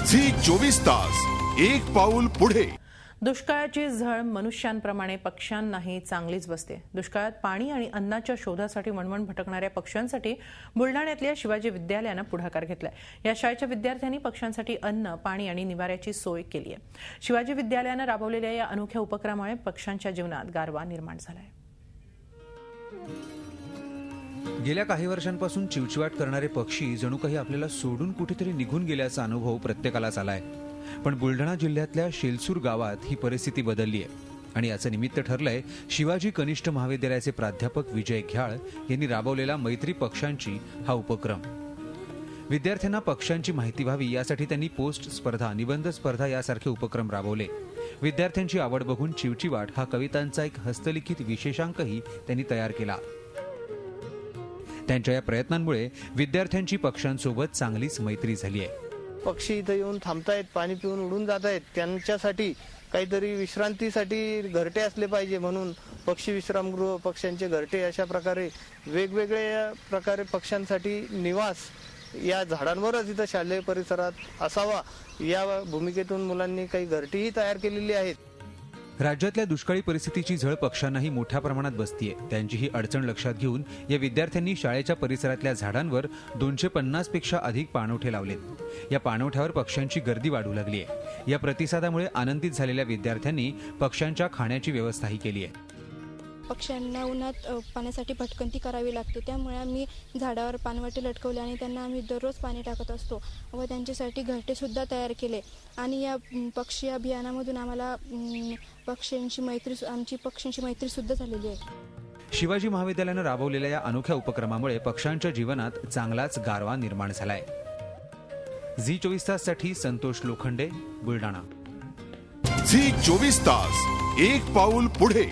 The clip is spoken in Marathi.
झी 24 तास एक पाऊल पुढे। दुष्काळाची झळ मनुष्यांप्रमाणे पक्ष्यांनाही चांगलीच बसते। दुष्काळात पाणी आणि अन्नाच्या शोधासाठी वणवण भटकणाऱ्या पक्ष्यांसाठी बुलढाण्यातल्या शिवाजी विद्यालयाने पुढाकार घेतलाय। या शाळेच्या विद्यार्थ्यांनी पक्ष्यांसाठी अन्न, पाणी आणि निवाऱ्याची सोय केली आहे। शिवाजी विद्यालयाने राबवलेल्या या अनोख्या उपक्रमामुळे पक्ष्यांच्या जीवनात गारवा निर्माण झालाय। गेल्या काही वर्षांपासून चिवचिवाट करणारे पक्षी जणू काही आपल्याला सोडून कुठेतरी निघून गेल्याचा अनुभव प्रत्येकालाच आलाय। पण बुलढाणा जिल्ह्यातल्या शेलसूर गावात ही परिस्थिती बदलली आहे आणि याचं निमित्त ठरलंय शिवाजी कनिष्ठ महाविद्यालयाचे प्राध्यापक विजय घ्याळ यांनी राबवलेला मैत्री पक्ष्यांची हा उपक्रम। विद्यार्थ्यांना पक्ष्यांची माहिती व्हावी यासाठी त्यांनी पोस्ट स्पर्धा, निबंध स्पर्धा यासारखे उपक्रम राबवले। विद्यार्थ्यांची आवड बघून चिवचिवाट हा कवितांचा एक हस्तलिखित विशेषांकही त्यांनी तयार केला। त्यांच्या या प्रयत्नांमुळे विद्यार्थ्यांची पक्ष्यांसोबत चांगलीच मैत्री झाली आहे। पक्षी इथे येऊन थांबतायत, पाणी पिऊन उडून जात आहेत, त्यांच्यासाठी काहीतरी विश्रांतीसाठी घरटे असले पाहिजे म्हणून पक्षी विश्रामगृह, पक्ष्यांचे घरटे अशा प्रकारे वेगवेगळ्या प्रकारे पक्ष्यांसाठी निवास या झाडांवरच इथं शालेय परिसरात असावा या भूमिकेतून मुलांनी काही घरटीही तयार केलेली आहेत। राज्यातल्या दुष्काळी परिस्थितीची झळ पक्ष्यांनाही मोठ्या प्रमाणात बसतीये। त्यांची ही अडचण लक्षात घेऊन या विद्यार्थ्यांनी शाळेच्या परिसरातल्या झाडांवर 250 पेक्षा अधिक पाणवठे लावलेत। या पाणवठ्यावर पक्ष्यांची गर्दी वाढू लागली आहे। या प्रतिसादामुळे आनंदित झालेल्या विद्यार्थ्यांनी पक्ष्यांच्या खाण्याची व्यवस्थाही केली आहे। पक्ष्यांना उन्हात पाण्यासाठी भटकंती करावी लागते, त्यामुळे आम्ही झाडावर पानवाटे लटकवले आणि त्यांना आम्ही दररोज पाणी टाकत असतो व त्यांच्यासाठी घरटे सुद्धा तयार केले। आणि या पक्षी अभियानामधून आम्हाला आमची पक्ष्यांची मैत्री सुद्धा झालेली आहे। शिवाजी महाविद्यालयाने राबवलेल्या या अनोख्या उपक्रमामुळे पक्ष्यांच्या जीवनात चांगलाच गारवा निर्माण झालाय। झी 24 ताससाठी संतोष लोखंडे, बुलढाणा। झी 24 तास एक पाऊल पुढे।